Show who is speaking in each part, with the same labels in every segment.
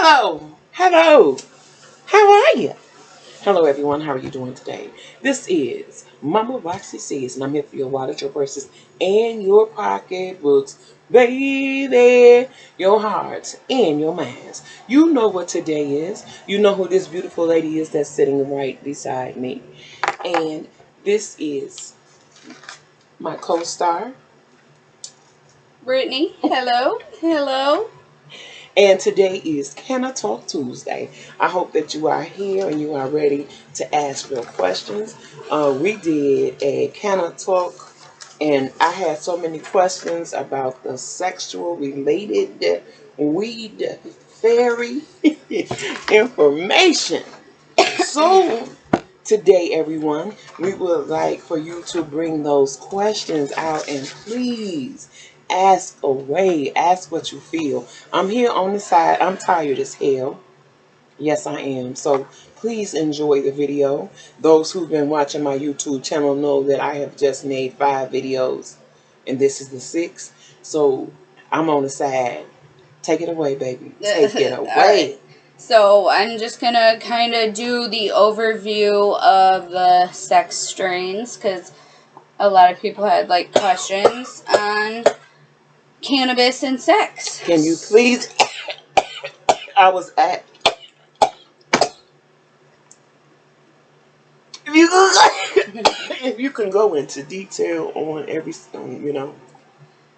Speaker 1: Hello. Hello. How are you? Hello, everyone. How are you doing today? This is Mama Roxy Says, and I'm here for your wallet, your purses, and your pocketbooks. Baby, your hearts and your minds. You know what today is. You know who this beautiful lady is that's sitting right beside me. And this is my co-star,
Speaker 2: Brittany. Hello. Hello.
Speaker 1: and today is Canna Talk Tuesday. I hope that you are here and you are ready to ask your questions. We did a Canna Talk, and I had so many questions about the sexual related weed fairy information. So, today, everyone, we would like for you to bring those questions out and please ask away. Ask what you feel. I'm here on the side. I'm tired as hell. Yes, I am. So please enjoy the video. Those who've been watching my YouTube channel know that I have just made 5 videos and this is the 6th. So I'm on the side. Take it away, baby. Take it away.
Speaker 2: Right. So I'm just going to kind of do the overview of the sex strains because a lot of people had like questions on cannabis and sex.
Speaker 1: Can you please? I was at. If you can go into detail on every,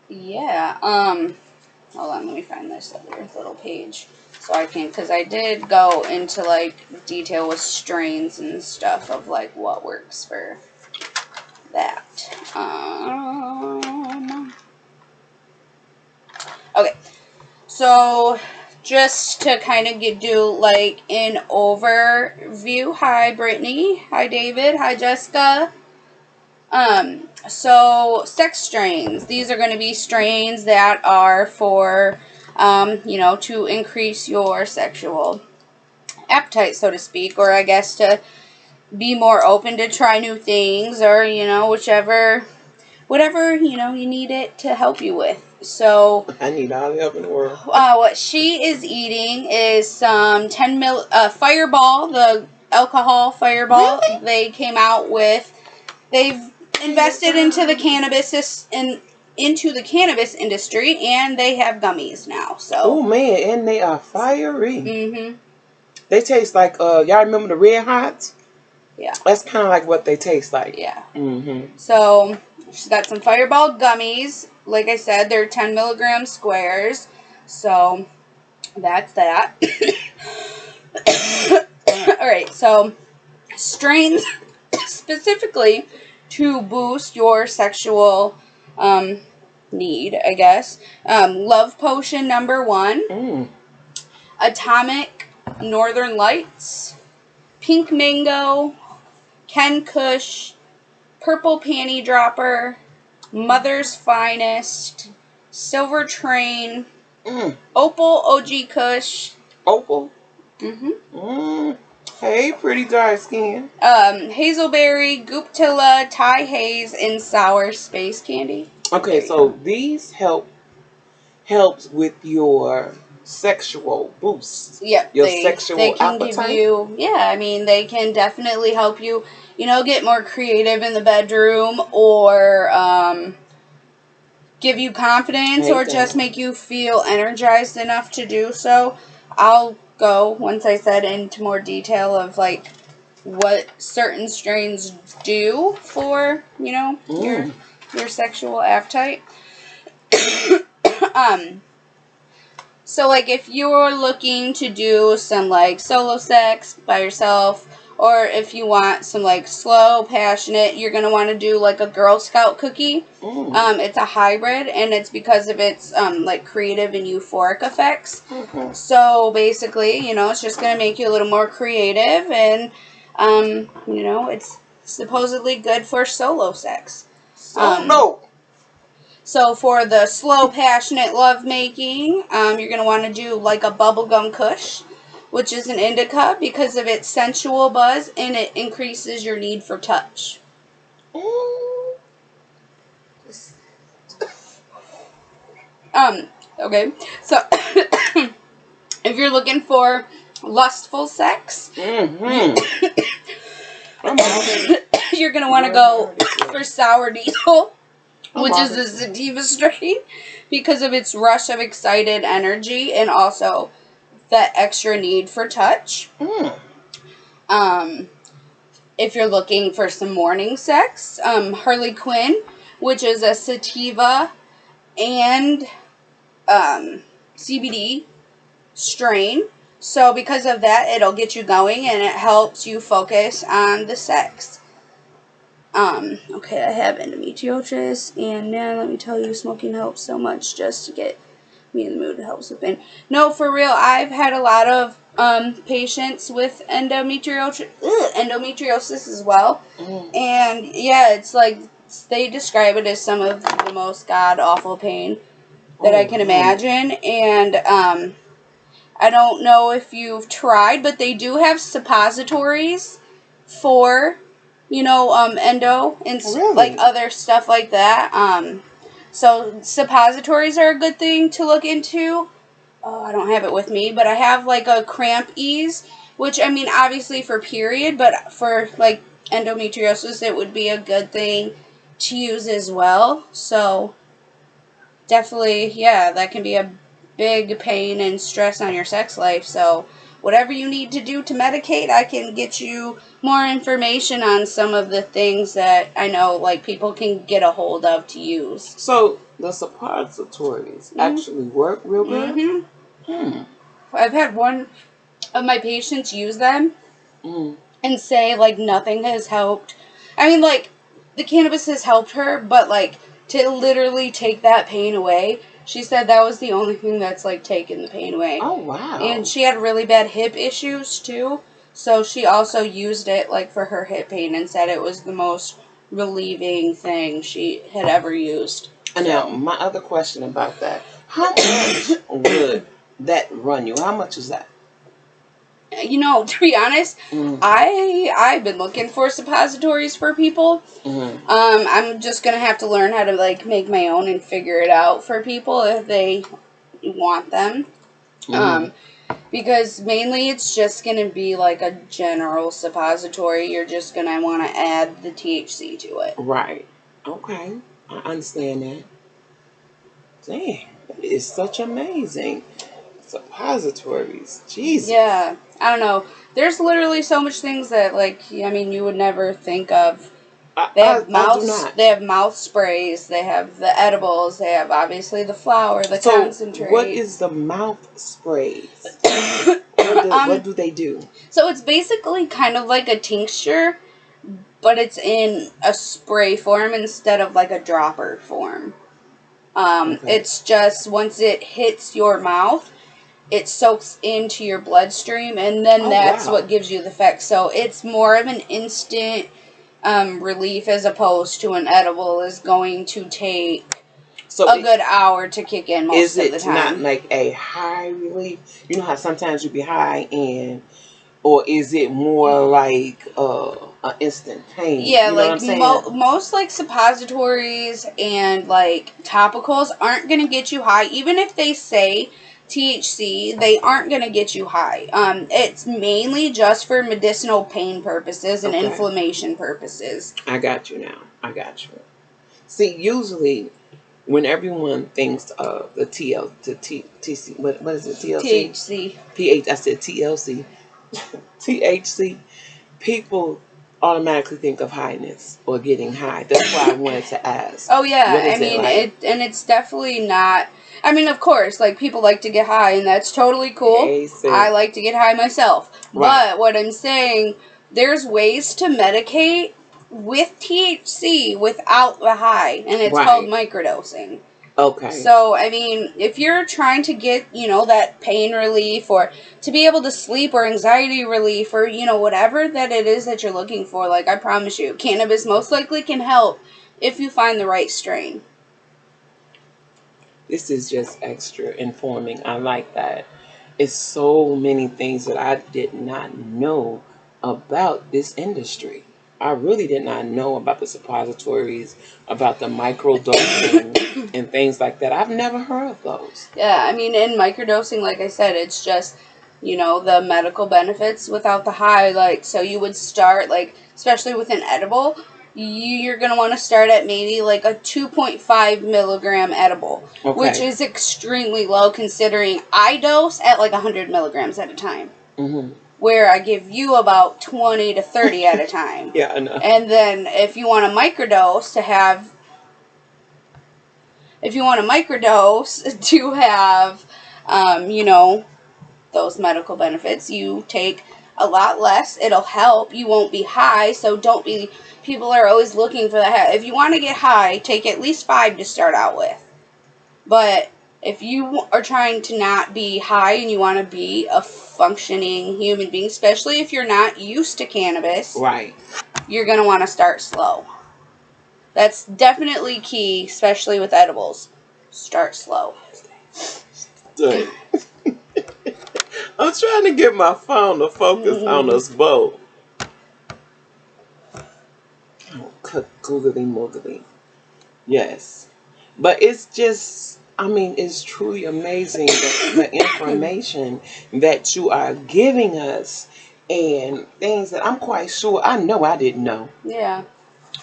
Speaker 2: Yeah. Hold on, let me find this other little page so I can, because I did go into like detail with strains and stuff of like what works for that. Okay, so just to kind of do like an overview. Hi, Brittany. Hi, David. Hi, Jessica. So sex strains. These are going to be strains that are for, to increase your sexual appetite, so to speak, or I guess to be more open to try new things, or whatever you need it to help you with. So
Speaker 1: I need all the help in the world.
Speaker 2: what she is eating is some 10 mil Fireball, the alcohol Fireball.
Speaker 1: Really?
Speaker 2: They came out with. They've invested into the cannabis industry, and they have gummies now. So.
Speaker 1: Oh man, and they are fiery.
Speaker 2: Mhm.
Speaker 1: They taste like y'all remember the Red Hots?
Speaker 2: Yeah.
Speaker 1: That's kind of like what they taste like.
Speaker 2: Yeah.
Speaker 1: Mhm.
Speaker 2: So she's got some Fireball gummies. Like I said, they're 10 milligram squares. So that's that. All right. So strains specifically to boost your sexual need, I guess. Love Potion #1. Atomic Northern Lights. Pink Mango. Ken Kush. Purple Panty Dropper. Mother's Finest. Silver Train. Opal OG Kush.
Speaker 1: Opal?
Speaker 2: Mm-hmm.
Speaker 1: Hey, pretty dark skin.
Speaker 2: Hazelberry, Gooptilla, Thai Haze, and Sour Space Candy.
Speaker 1: Okay, so these helps with your sexual boost.
Speaker 2: Yep,
Speaker 1: Your
Speaker 2: they
Speaker 1: sexual
Speaker 2: can
Speaker 1: appetite.
Speaker 2: give you, I mean, they can definitely help you, get more creative in the bedroom, or give you confidence, or just make you feel energized enough to do so. I'll go, once I said, into more detail of like what certain strains do for, your sexual appetite. So, like, if you're looking to do some, like, solo sex by yourself, or if you want some, like, slow, passionate, you're going to want to do, like, a Girl Scout cookie. It's a hybrid, and it's because of its, like, creative and euphoric effects. So, basically, it's just going to make you a little more creative, and, it's supposedly good for solo sex. So for the slow, passionate lovemaking, you're going to want to do like a bubblegum kush, which is an indica because of its sensual buzz, and it increases your need for touch. Okay, so If you're looking for lustful sex,
Speaker 1: Mm-hmm.
Speaker 2: you're going to want to go for Sour Diesel, which is
Speaker 1: already-
Speaker 2: a sativa strain, because of its rush of excited energy and also that extra need for touch. If you're looking for some morning sex, Harley Quinn, which is a sativa and CBD strain. So because of that, it'll get you going and it helps you focus on the sex. Okay, I have endometriosis, and now let me tell you, smoking helps so much just to get me in the mood. It helps with pain. No, for real, I've had a lot of patients with endometriosis as well. And yeah, it's like they describe it as some of the most god-awful pain that I can imagine. And I don't know if you've tried, but they do have suppositories for, endo and like other stuff like that. So suppositories are a good thing to look into. Oh, I don't have it with me, but I have like a cramp ease, which I mean, obviously for period, but for like endometriosis, it would be a good thing to use as well. So definitely, yeah, that can be a big pain and stress on your sex life. So whatever you need to do to medicate, I can get you more information on some of the things that I know like people can get a hold of to use.
Speaker 1: So the suppositories actually work real good?
Speaker 2: I've had one of my patients use them and say like nothing has helped. I mean, like the cannabis has helped her, but like to literally take that pain away, she said that was the only thing that's like taken the pain away.
Speaker 1: Oh wow.
Speaker 2: And she had really bad hip issues too, so she also used it like for her hip pain and said it was the most relieving thing she had ever used.
Speaker 1: And now my other question about that, how much would that run you? How much is that?
Speaker 2: To be honest, I've been looking for suppositories for people. I'm just gonna have to learn how to like make my own and figure it out for people if they want them. Because mainly it's just gonna be like a general suppository. You're just gonna want to add the THC to it.
Speaker 1: Right. Okay. I understand that. Dang, it's such amazing suppositories. Jesus.
Speaker 2: Yeah, I don't know. There's literally so much things that like you would never think of. They have They have mouth sprays. They have the edibles. They have obviously the flower, the concentrate.
Speaker 1: What is the mouth sprays? What do they do?
Speaker 2: So it's basically kind of like a tincture, but it's in a spray form instead of like a dropper form. It's just once it hits your mouth, it soaks into your bloodstream, and then that's what gives you the effect. So it's more of an instant relief as opposed to an edible is going to take a good hour to kick in most of the time.
Speaker 1: Is it not like a high relief? You know how sometimes you be high or is it more like an instant pain?
Speaker 2: Yeah,
Speaker 1: you know
Speaker 2: like most like suppositories and like topicals aren't going to get you high. Even if they say THC, they aren't going to get you high. It's mainly just for medicinal pain purposes and inflammation purposes.
Speaker 1: I got you now. I got you. See, usually when everyone thinks of the TC, what is it? TLC?
Speaker 2: THC.
Speaker 1: I said TLC. THC. People automatically think of highness or getting high. That's why I wanted to ask.
Speaker 2: Oh yeah, it's definitely not. I mean, of course, like people like to get high, and that's totally cool. I like to get high myself, but what I'm saying, there's ways to medicate with THC without the high, and it's called microdosing.
Speaker 1: Okay.
Speaker 2: So, I mean, if you're trying to get, that pain relief or to be able to sleep or anxiety relief or, whatever that it is that you're looking for, like, I promise you, cannabis most likely can help if you find the right strain.
Speaker 1: This is just extra informing. I like that. It's so many things that I did not know about this industry. I really did not know about the suppositories, about the microdosing and things like that. I've never heard of those.
Speaker 2: Yeah, I mean, in microdosing, like I said, it's just, the medical benefits without the high. Like, so you would start, like, especially with an edible, you're going to want to start at maybe like a 2.5 milligram edible, which
Speaker 1: Okay.
Speaker 2: is extremely low considering I dose at like 100 milligrams at a time.
Speaker 1: Mm-hmm.
Speaker 2: Where I give you about 20 to 30 at a time.
Speaker 1: Yeah, I know.
Speaker 2: And then if you want a microdose to have, those medical benefits, you take a lot less. It'll help. You won't be high, so don't be, people are always looking for that. If you want to get high, take at least 5 to start out with. But if you are trying to not be high and you want to be a functioning human being, especially if you're not used to cannabis,
Speaker 1: right,
Speaker 2: you're going to want to start slow. That's definitely key, especially with edibles. Start slow.
Speaker 1: Good. I'm trying to get my phone to focus on us both. Oh, googly moogly. Yes. But it's just, it's truly amazing the information that you are giving us and things that I'm quite sure, I know I didn't know.
Speaker 2: Yeah.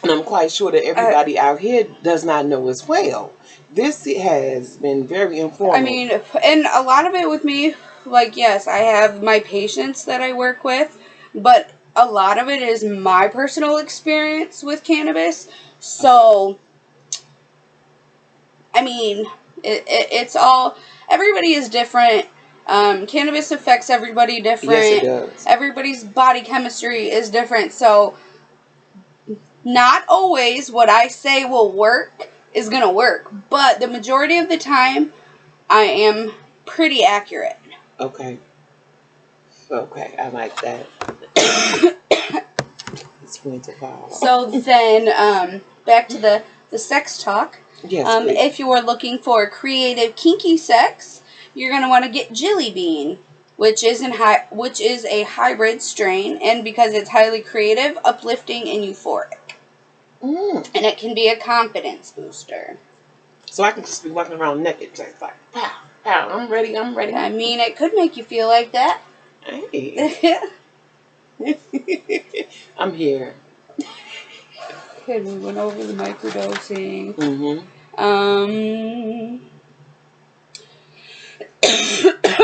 Speaker 1: And I'm quite sure that everybody out here does not know as well. This has been very informative.
Speaker 2: And a lot of it with me, like, yes, I have my patients that I work with, but a lot of it is my personal experience with cannabis. So, it's all, everybody is different. Cannabis affects everybody different.
Speaker 1: Yes, it does.
Speaker 2: Everybody's body chemistry is different. So, not always what I say will work is going to work. But the majority of the time, I am pretty accurate.
Speaker 1: Okay. I like that. It's going to fall.
Speaker 2: So then, back to the sex talk.
Speaker 1: Yes,
Speaker 2: if you are looking for creative, kinky sex, you're going to want to get Jelly Bean, which is a hybrid strain, and because it's highly creative, uplifting, and euphoric. And it can be a confidence booster.
Speaker 1: So I can just be walking around naked, just like, pow, pow, I'm ready.
Speaker 2: It could make you feel like that.
Speaker 1: Hey. I'm here.
Speaker 2: Okay, we went over the microdosing.
Speaker 1: Mm-hmm.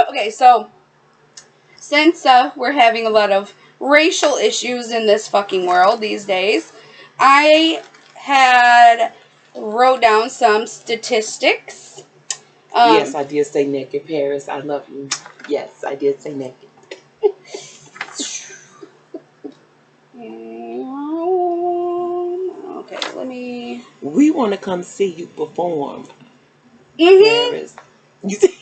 Speaker 2: Okay, so since we're having a lot of racial issues in this fucking world these days, I had wrote down some statistics.
Speaker 1: Yes, I did say naked, Paris. I love you. Yes, I did say naked.
Speaker 2: Okay, let me.
Speaker 1: We want to come see you perform,
Speaker 2: Paris.
Speaker 1: You see?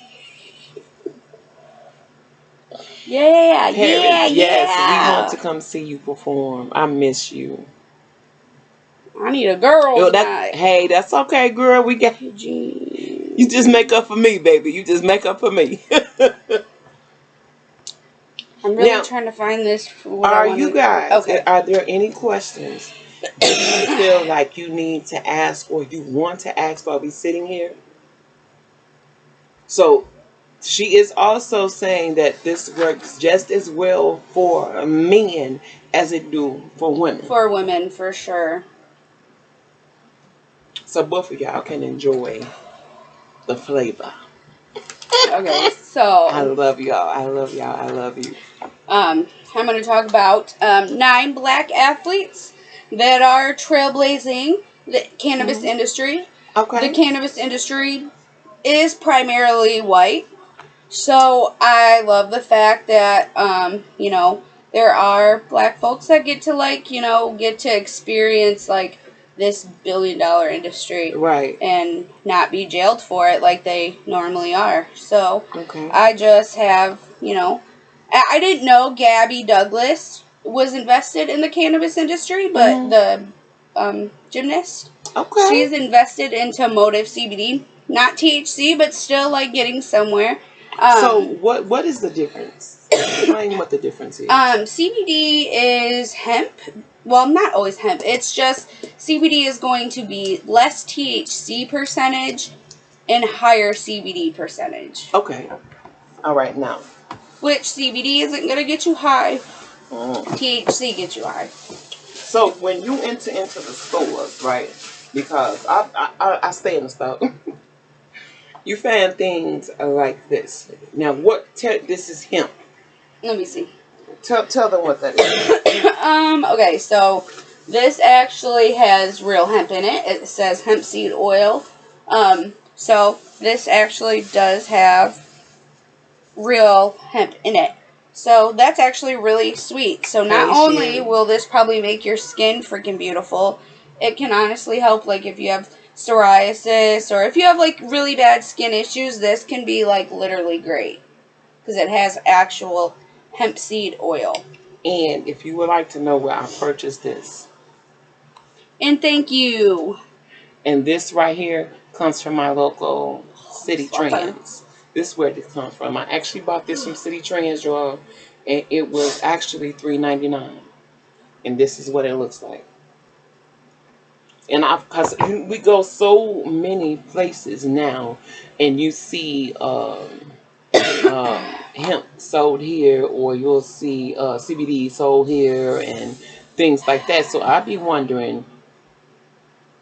Speaker 2: Yeah,
Speaker 1: Paris, yes,
Speaker 2: yeah.
Speaker 1: we want to come see you perform. I miss you.
Speaker 2: I need a girl tonight.
Speaker 1: Hey, that's okay, girl. We got you. You just make up for me, baby. You just make up for me.
Speaker 2: I'm really trying to find this.
Speaker 1: You guys? Okay. Are there any questions that you feel like you need to ask or you want to ask while we sitting here? So, she is also saying that this works just as well for men as it do for women.
Speaker 2: For women, for sure.
Speaker 1: So both of y'all can enjoy the flavor.
Speaker 2: Okay, so
Speaker 1: I love y'all. I love y'all. I love you.
Speaker 2: I'm going to talk about 9 black athletes that are trailblazing the cannabis industry.
Speaker 1: Okay.
Speaker 2: The cannabis industry is primarily white, so I love the fact that there are black folks that get to experience this billion-dollar industry,
Speaker 1: right,
Speaker 2: and not be jailed for it like they normally are. So
Speaker 1: okay.
Speaker 2: I just have I didn't know Gabby Douglas was invested in the cannabis industry, but the gymnast,
Speaker 1: okay,
Speaker 2: she's invested into Motive CBD, not THC, but still getting somewhere.
Speaker 1: So what is the difference? Explain what the difference is.
Speaker 2: CBD is hemp well, not always hemp. It's just CBD is going to be less THC percentage and higher CBD percentage.
Speaker 1: Okay. All right, now.
Speaker 2: Which CBD isn't going to get you high.
Speaker 1: Mm.
Speaker 2: THC gets you high.
Speaker 1: So when you enter into the stores, right? Because I stay in the store. You find things like this. Now, this is hemp.
Speaker 2: Let me see.
Speaker 1: Tell them what that is.
Speaker 2: Okay, so this actually has real hemp in it. It says hemp seed oil. So this actually does have real hemp in it. So that's actually really sweet. So not only will this probably make your skin freaking beautiful, it can honestly help, like, if you have psoriasis or if you have, like, really bad skin issues, this can be, like, literally great. Because it has actual hemp seed oil.
Speaker 1: And if you would like to know where I purchased this.
Speaker 2: And thank you.
Speaker 1: And this right here comes from my local City Trends. This is where this comes from. I actually bought this from City Trends, y'all. And it was actually $3.99. And this is what it looks like. And because we go so many places now, and you see hemp sold here, or you'll see CBD sold here, and things like that. So I'd be wondering.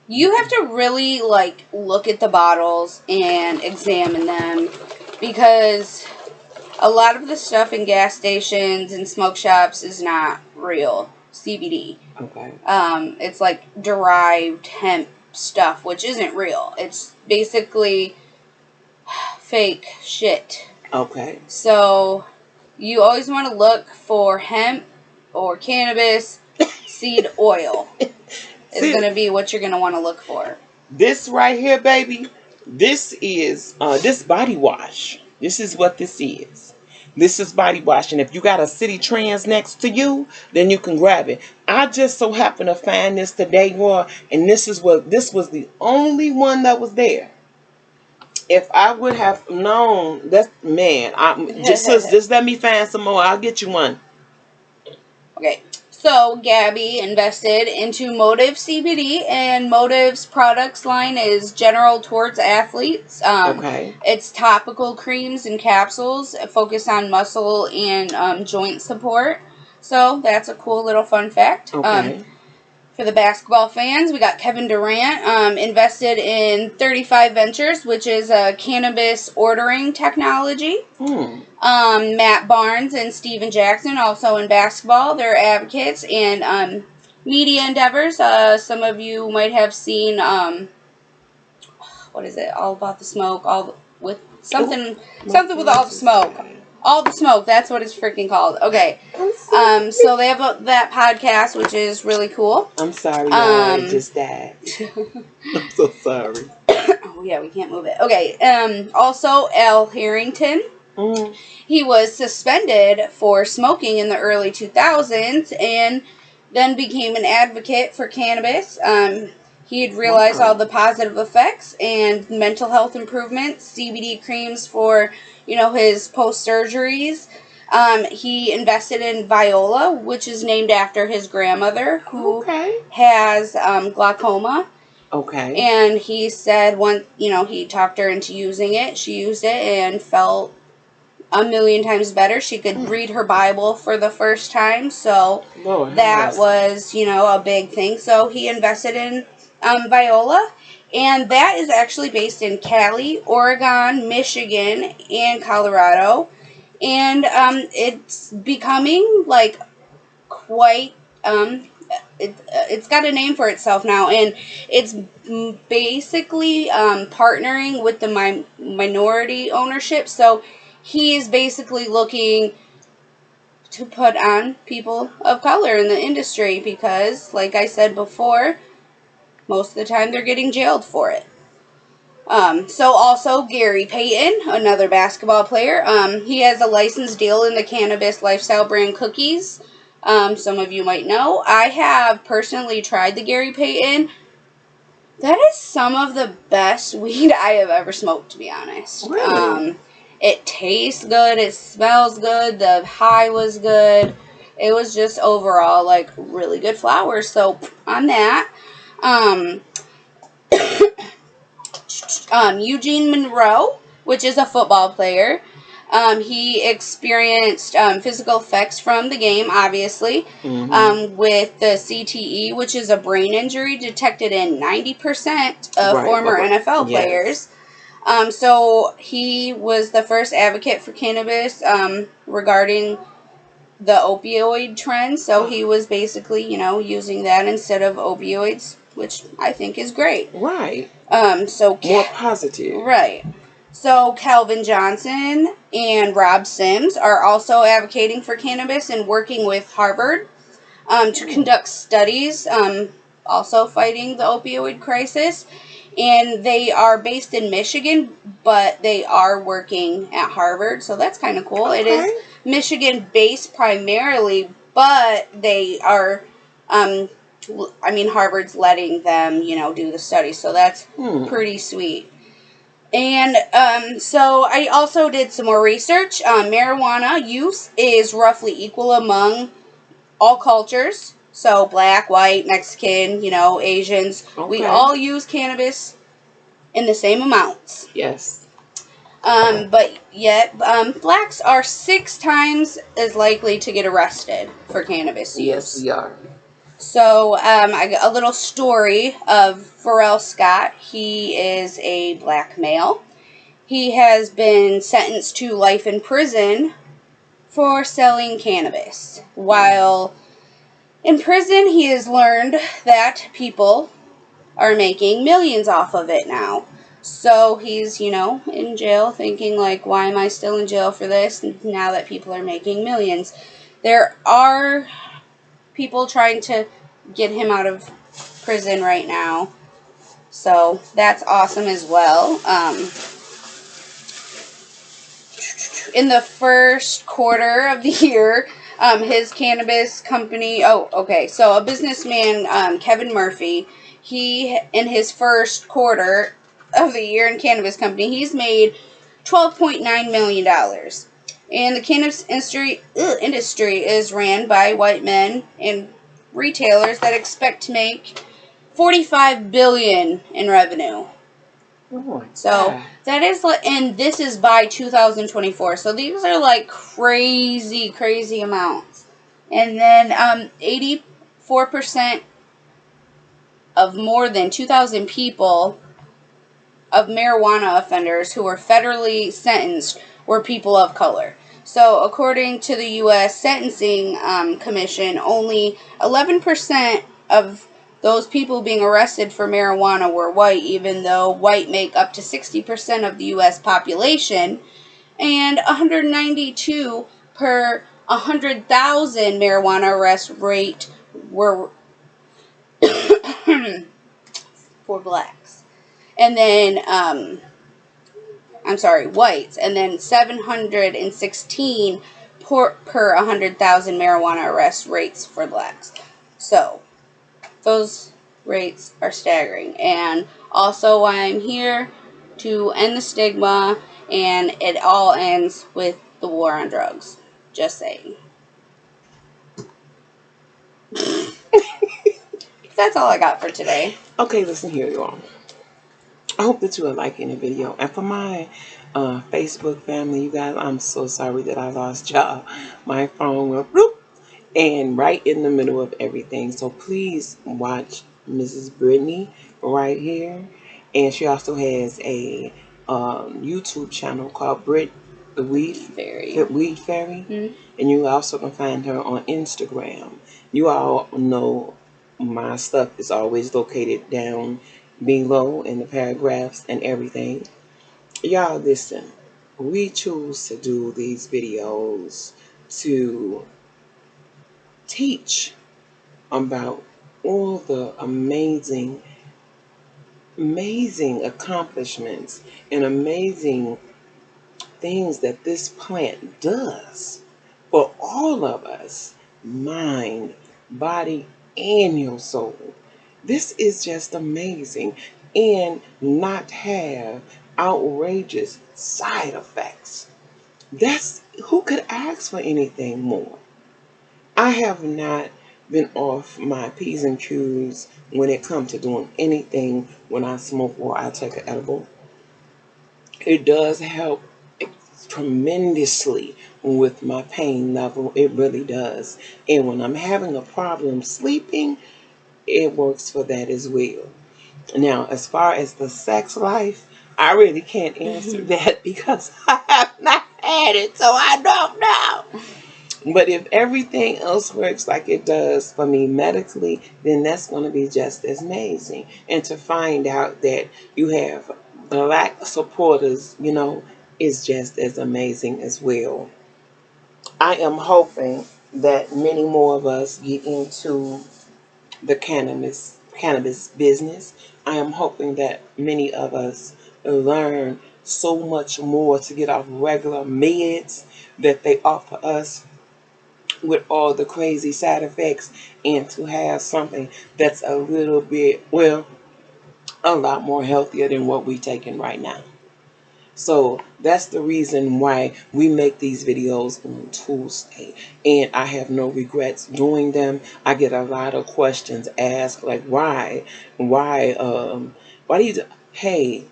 Speaker 2: You have to really, like, look at the bottles and examine them, because a lot of the stuff in gas stations and smoke shops is not real CBD.
Speaker 1: Okay.
Speaker 2: It's like derived hemp stuff, which isn't real. It's basically fake shit.
Speaker 1: Okay.
Speaker 2: So you always want to look for hemp or cannabis seed oil. Is going to be what you're going to want to look for.
Speaker 1: This right here, baby, this is this body wash. This is what this is. This is body wash, and if you got a City Trends next to you, then you can grab it. I just so happened to find this today, and this was the only one that was there. If I would have known, just let me find some more. I'll get you one.
Speaker 2: Okay. So, Gabby invested into Motive CBD, and Motive's products line is general towards athletes.
Speaker 1: Okay.
Speaker 2: It's topical creams and capsules focus on muscle and joint support. So, that's a cool little fun fact.
Speaker 1: Okay.
Speaker 2: For the basketball fans, we got Kevin Durant invested in 35 Ventures, which is a cannabis ordering technology. Matt Barnes and Steven Jackson, also in basketball, they're advocates and media endeavors. Some of you might have seen, what is it? All About the Smoke, with something with all the smoke. All the Smoke, that's what it's freaking called. Okay. So they have that podcast, which is really cool.
Speaker 1: I'm sorry, I just died. I'm so sorry.
Speaker 2: Oh, yeah, we can't move it. Okay. Also, Al Harrington. He was suspended for smoking in the early 2000s and then became an advocate for cannabis. He had realized all the positive effects and mental health improvements, CBD creams for, his post-surgeries. He invested in Viola, which is named after his grandmother, who has glaucoma.
Speaker 1: Okay.
Speaker 2: And he said he talked her into using it. She used it and felt 1,000,000 times better. She could read her Bible for the first time, so that was, a big thing. So he invested in Viola, and that is actually based in Cali, Oregon, Michigan, and Colorado, and it's becoming, like, quite, it's got a name for itself now, and it's basically partnering with the minority ownership, so he is basically looking to put on people of color in the industry because, like I said before, most of the time they're getting jailed for it. So also Gary Payton, another basketball player, he has a licensed deal in the cannabis lifestyle brand Cookies. Some of you might know. I have personally tried the Gary Payton. That is some of the best weed I have ever smoked, to be honest.
Speaker 1: Really?
Speaker 2: It tastes good. It smells good. The high was good. It was just overall like really good flowers. So on that, um, Eugene Monroe, which is a football player. He experienced physical effects from the game, obviously, with the CTE, which is a brain injury detected in 90% of former NFL players. So he was the first advocate for cannabis regarding the opioid trend. So he was basically, using that instead of opioids, which I think is great.
Speaker 1: Right.
Speaker 2: So
Speaker 1: more positive.
Speaker 2: Right. So Calvin Johnson and Rob Sims are also advocating for cannabis and working with Harvard to conduct studies, also fighting the opioid crisis. And they are based in Michigan, but they are working at Harvard, so that's kind of cool. Okay. It is Michigan-based primarily, but they are, Harvard's letting them, do the study, so that's pretty sweet. And so I also did some more research. Marijuana use is roughly equal among all cultures. So black, white, Mexican, Asians. Okay. We all use cannabis in the same amounts.
Speaker 1: Yes.
Speaker 2: But yet, blacks are 6 times as likely to get arrested for cannabis use.
Speaker 1: Yes, we are.
Speaker 2: So, I got a little story of Pharrell Scott. He is a black male. He has been sentenced to life in prison for selling cannabis. While in prison, he has learned that people are making millions off of it now. So he's, in jail thinking, like, why am I still in jail for this now that people are making millions? There are people trying to get him out of prison right now. So that's awesome as well. In the first quarter of the year, his cannabis company, so a businessman, Kevin Murphy, he, in his first quarter of the year in cannabis company, he's made $12.9 million. And the cannabis industry is ran by white men and retailers that expect to make $45 billion in revenue.
Speaker 1: Oh,
Speaker 2: so that is like, and this is by 2024. So these are like crazy amounts. And then 84% of more than 2,000 people of marijuana offenders who were federally sentenced were people of color. So according to the U.S. Sentencing Commission, only 11% of those people being arrested for marijuana were white, even though white make up to 60% of the U.S. population, and 192 per 100,000 marijuana arrest rate were for blacks. And then, whites, and then 716 per 100,000 marijuana arrest rates for blacks. So those rates are staggering. And also why I'm here to end the stigma, and it all ends with the war on drugs. Just saying. That's all I got for today.
Speaker 1: Okay, listen here, y'all. I hope that you are liking the video. And for my Facebook family, you guys, I'm so sorry that I lost y'all. My phone went bloop, and right in the middle of everything. So please watch Mrs. Britney right here. And she also has a YouTube channel called Brit, the Weed Fairy. Mm-hmm. And you also can find her on Instagram. You all know my stuff is always located down below in the paragraphs and everything. Y'all listen, we choose to do these videos to teach about all the amazing accomplishments and amazing things that this plant does for all of us, mind, body, and your soul. This is just amazing, and not have outrageous side effects. That's, who could ask for anything more? I have not been off my P's and Q's when it comes to doing anything when I smoke or I take an edible. It does help tremendously with my pain level. It really does. And when I'm having a problem sleeping, it works for that as well. Now, as far as the sex life, I really can't answer that because I have not had it, so I don't know. But if everything else works like it does for me medically, then that's going to be just as amazing. And to find out that you have black supporters, is just as amazing as well. I am hoping that many more of us get into the cannabis business. I am hoping that many of us learn so much more to get off regular meds that they offer us with all the crazy side effects, and to have something that's a little bit, well, a lot more healthier than what we're taking right now. So that's the reason why we make these videos on Tuesday. And I have no regrets doing them. I get a lot of questions asked, like, why do you, hey,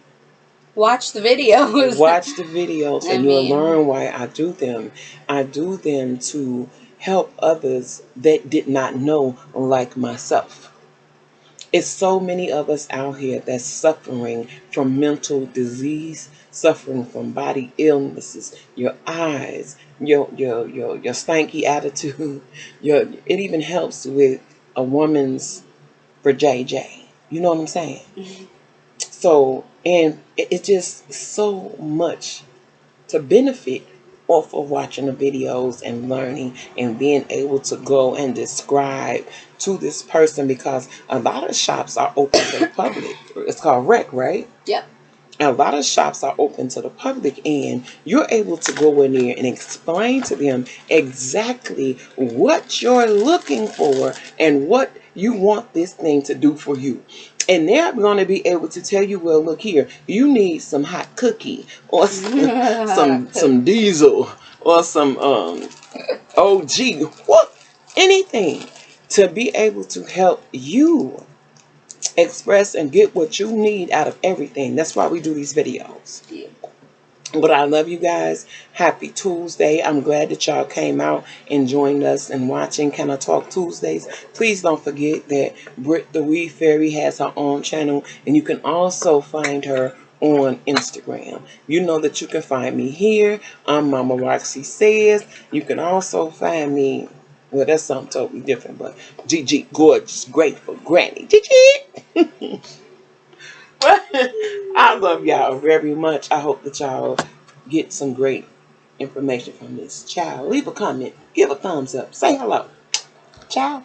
Speaker 2: Watch the videos.
Speaker 1: watch the videos
Speaker 2: I
Speaker 1: and you'll
Speaker 2: mean,
Speaker 1: learn why I do them. I do them to help others that did not know, like myself. It's so many of us out here that's suffering from mental disease, suffering from body illnesses, your eyes, your stanky attitude. It even helps with a woman's for JJ. You know what I'm saying? So, and it's just so much to benefit off of watching the videos and learning and being able to go and describe to this person, because a lot of shops are open to the public. It's called rec, right?
Speaker 2: yep.
Speaker 1: A lot of shops are open to the public, and you're able to go in there and explain to them exactly what you're looking for and what you want this thing to do for you. And they're going to be able to tell you, well, look here, you need some hot cookie or some diesel or some OG, what, anything to be able to help you express and get what you need out of everything. That's why we do these videos.
Speaker 2: Yeah.
Speaker 1: But I love you guys. Happy Tuesday. I'm glad that y'all came out and joined us and watching Canna Talk Tuesdays. Please don't forget that Brit the Weed Fairy has her own channel, and you can also find her on Instagram. You know that you can find me here. I'm Mama Roxy Says. You can also find me, well, that's something totally different, but GG Gorgeous Grateful Granny. GG. I love y'all very much. I hope that y'all get some great information from this child. Leave a comment. Give a thumbs up. Say hello. Ciao.